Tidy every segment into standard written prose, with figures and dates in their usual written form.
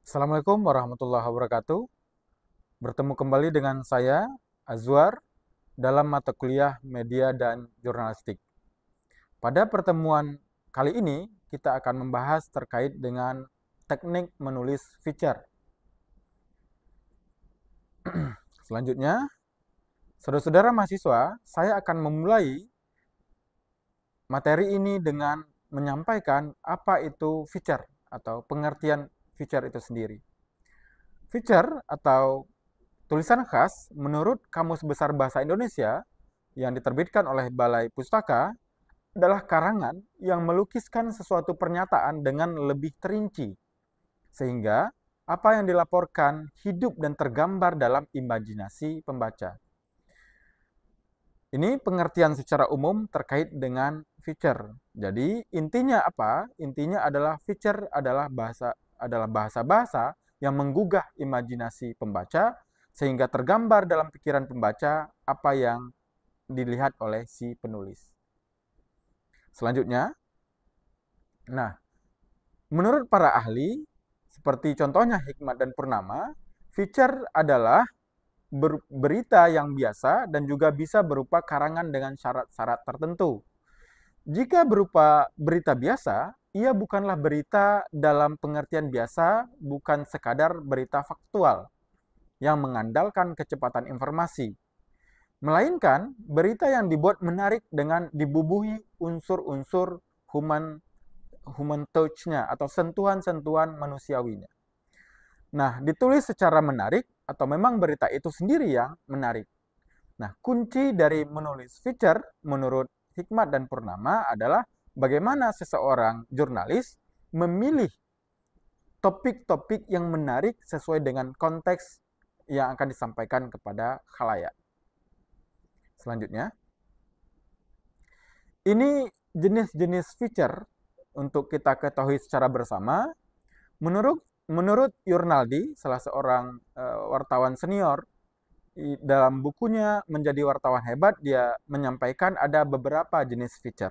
Assalamualaikum warahmatullahi wabarakatuh. Bertemu kembali dengan saya, Azwar, dalam mata kuliah Media dan Jurnalistik. Pada pertemuan kali ini, kita akan membahas terkait dengan teknik menulis feature. Selanjutnya, saudara-saudara mahasiswa, saya akan memulai materi ini dengan menyampaikan apa itu feature atau pengertian feature itu sendiri. Feature atau tulisan khas menurut Kamus Besar Bahasa Indonesia yang diterbitkan oleh Balai Pustaka adalah karangan yang melukiskan sesuatu pernyataan dengan lebih terinci, sehingga apa yang dilaporkan hidup dan tergambar dalam imajinasi pembaca. Ini pengertian secara umum terkait dengan feature. Jadi intinya apa? Intinya adalah feature adalah bahasa-bahasa yang menggugah imajinasi pembaca sehingga tergambar dalam pikiran pembaca apa yang dilihat oleh si penulis. Selanjutnya, nah, menurut para ahli, seperti contohnya Hikmat dan Purnama, feature adalah berita yang biasa dan juga bisa berupa karangan dengan syarat-syarat tertentu. Jika berupa berita biasa, ia bukanlah berita dalam pengertian biasa, bukan sekadar berita faktual yang mengandalkan kecepatan informasi, melainkan berita yang dibuat menarik dengan dibubuhi unsur-unsur human touch-nya atau sentuhan-sentuhan manusiawinya. Nah, ditulis secara menarik atau memang berita itu sendiri yang menarik. Nah, kunci dari menulis feature menurut Hikmat dan Purnama adalah bagaimana seseorang jurnalis memilih topik-topik yang menarik sesuai dengan konteks yang akan disampaikan kepada khalayak. Selanjutnya, ini jenis-jenis feature untuk kita ketahui secara bersama. Menurut Yurnaldi, salah seorang wartawan senior, dalam bukunya Menjadi Wartawan Hebat, dia menyampaikan ada beberapa jenis feature.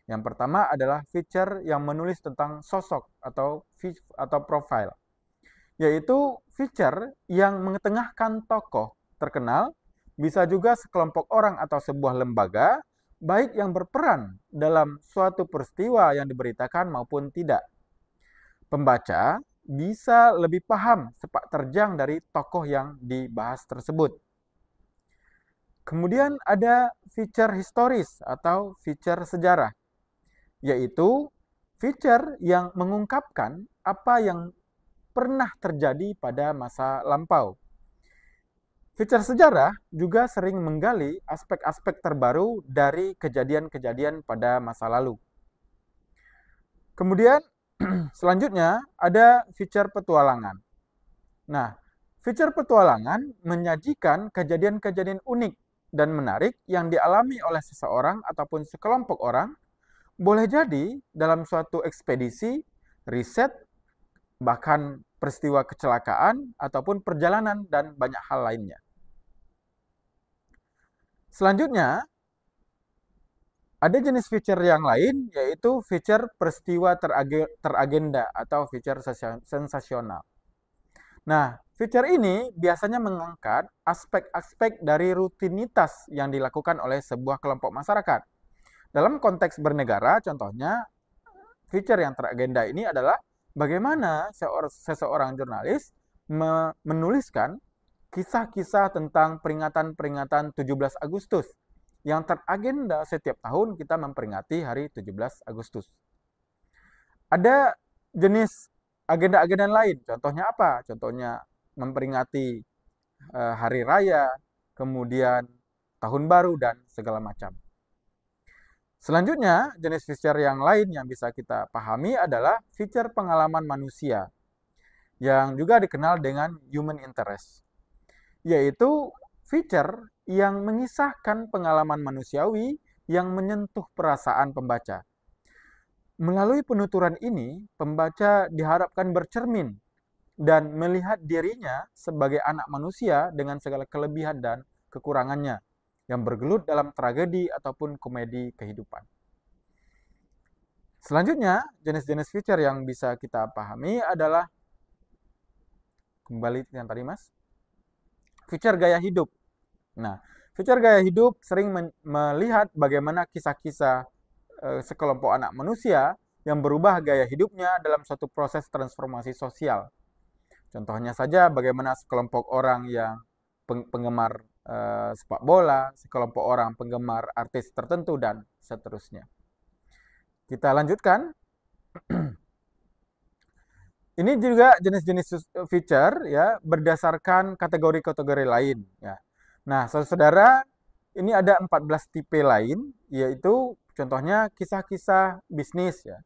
Yang pertama adalah feature yang menulis tentang sosok atau profile, yaitu feature yang mengetengahkan tokoh terkenal, bisa juga sekelompok orang atau sebuah lembaga, baik yang berperan dalam suatu peristiwa yang diberitakan maupun tidak. Pembaca bisa lebih paham sepak terjang dari tokoh yang dibahas tersebut. Kemudian ada feature historis atau feature sejarah, yaitu feature yang mengungkapkan apa yang pernah terjadi pada masa lampau. Feature sejarah juga sering menggali aspek-aspek terbaru dari kejadian-kejadian pada masa lalu. Kemudian selanjutnya ada feature petualangan. Nah, feature petualangan menyajikan kejadian-kejadian unik dan menarik yang dialami oleh seseorang ataupun sekelompok orang, boleh jadi dalam suatu ekspedisi, riset, bahkan peristiwa kecelakaan ataupun perjalanan dan banyak hal lainnya. Selanjutnya, ada jenis feature yang lain, yaitu feature peristiwa teragenda atau feature sensasional. Nah, feature ini biasanya mengangkat aspek-aspek dari rutinitas yang dilakukan oleh sebuah kelompok masyarakat. Dalam konteks bernegara, contohnya, feature yang teragenda ini adalah bagaimana seseorang jurnalis menuliskan kisah-kisah tentang peringatan-peringatan 17 Agustus yang teragenda setiap tahun kita memperingati hari 17 Agustus. Ada jenis agenda-agenda lain, contohnya apa? Contohnya memperingati hari raya, kemudian tahun baru dan segala macam. Selanjutnya, jenis feature yang lain yang bisa kita pahami adalah feature pengalaman manusia, yang juga dikenal dengan human interest, yaitu feature yang mengisahkan pengalaman manusiawi yang menyentuh perasaan pembaca. Melalui penuturan ini, pembaca diharapkan bercermin dan melihat dirinya sebagai anak manusia dengan segala kelebihan dan kekurangannya yang bergelut dalam tragedi ataupun komedi kehidupan. Selanjutnya, jenis-jenis feature yang bisa kita pahami adalah Kembali yang tadi, Mas. Feature gaya hidup. Nah, feature gaya hidup sering melihat bagaimana kisah-kisah sekelompok anak manusia yang berubah gaya hidupnya dalam suatu proses transformasi sosial. Contohnya saja bagaimana sekelompok orang yang penggemar sepak bola, sekelompok orang penggemar artis tertentu, dan seterusnya. Kita lanjutkan. Ini juga jenis-jenis feature ya berdasarkan kategori-kategori lain ya. Nah, saudara-saudara, ini ada 14 tipe lain, yaitu contohnya kisah-kisah bisnis ya.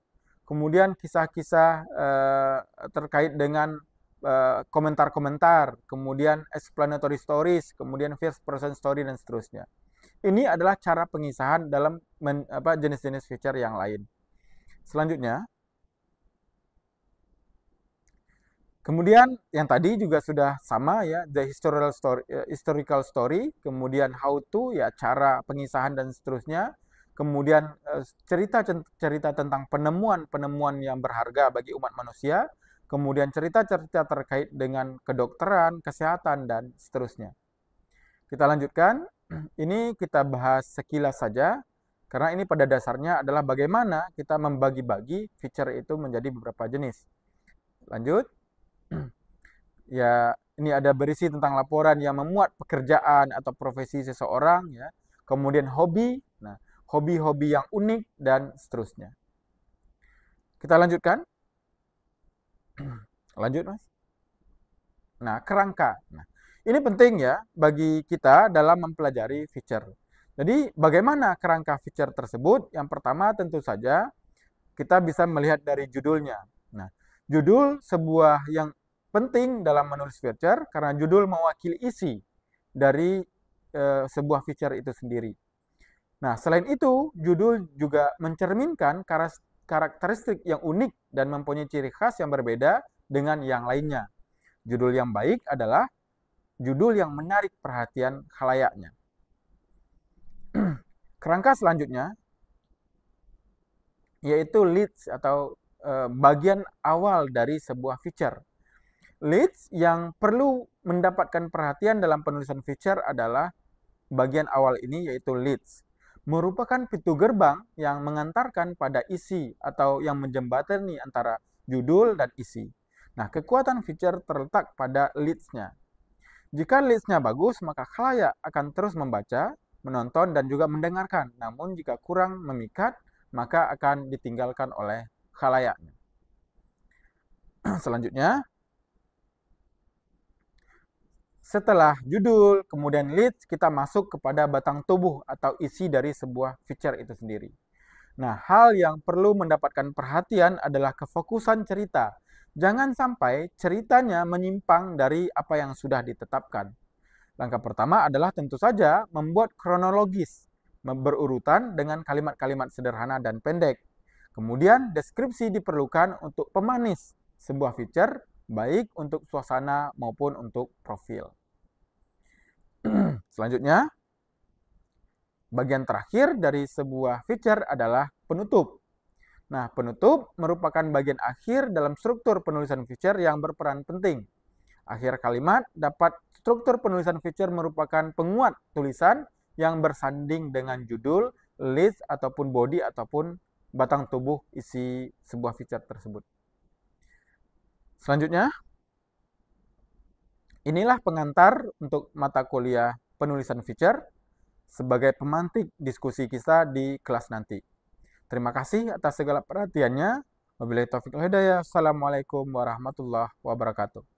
Kemudian kisah-kisah terkait dengan komentar-komentar, kemudian explanatory stories, kemudian first person story, dan seterusnya. Ini adalah cara pengisahan dalam jenis-jenis feature yang lain. Selanjutnya, kemudian yang tadi juga sudah sama ya, the historical story, kemudian how to ya cara pengisahan dan seterusnya. Kemudian cerita-cerita tentang penemuan-penemuan yang berharga bagi umat manusia, kemudian cerita-cerita terkait dengan kedokteran, kesehatan, dan seterusnya. Kita lanjutkan. Ini kita bahas sekilas saja, karena ini pada dasarnya adalah bagaimana kita membagi-bagi feature itu menjadi beberapa jenis. Lanjut. Ya, ini ada berisi tentang laporan yang memuat pekerjaan atau profesi seseorang ya. Kemudian hobi, nah, hobi-hobi yang unik, dan seterusnya. Kita lanjutkan. Lanjut, Mas. Nah, kerangka. Nah, ini penting ya bagi kita dalam mempelajari feature. Jadi, bagaimana kerangka feature tersebut? Yang pertama tentu saja kita bisa melihat dari judulnya. Nah, judul sebuah yang penting dalam menulis feature karena judul mewakili isi dari sebuah feature itu sendiri. Nah, selain itu, judul juga mencerminkan karakteristik yang unik dan mempunyai ciri khas yang berbeda dengan yang lainnya. Judul yang baik adalah judul yang menarik perhatian khalayaknya. Kerangka selanjutnya yaitu leads atau bagian awal dari sebuah feature. Leads yang perlu mendapatkan perhatian dalam penulisan feature adalah bagian awal ini, yaitu leads. Merupakan pintu gerbang yang mengantarkan pada isi atau yang menjembatani antara judul dan isi. Nah, kekuatan feature terletak pada leads-nya. Jika leads-nya bagus, maka khalayak akan terus membaca, menonton, dan juga mendengarkan. Namun jika kurang memikat, maka akan ditinggalkan oleh khalayaknya. Selanjutnya, setelah judul, kemudian leads, kita masuk kepada batang tubuh atau isi dari sebuah feature itu sendiri. Nah, hal yang perlu mendapatkan perhatian adalah kefokusan cerita. Jangan sampai ceritanya menyimpang dari apa yang sudah ditetapkan. Langkah pertama adalah tentu saja membuat kronologis, berurutan dengan kalimat-kalimat sederhana dan pendek. Kemudian, deskripsi diperlukan untuk pemanis sebuah feature, baik untuk suasana maupun untuk profil. Selanjutnya, bagian terakhir dari sebuah feature adalah penutup. Nah, penutup merupakan bagian akhir dalam struktur penulisan feature yang berperan penting. Akhir kalimat dapat struktur penulisan feature merupakan penguat tulisan yang bersanding dengan judul, list, ataupun body, ataupun batang tubuh isi sebuah feature tersebut. Selanjutnya, inilah pengantar untuk mata kuliah penulisan feature sebagai pemantik diskusi kita di kelas nanti. Terima kasih atas segala perhatiannya. Wabillahi taufiq wal hidayah. Assalamualaikum warahmatullahi wabarakatuh.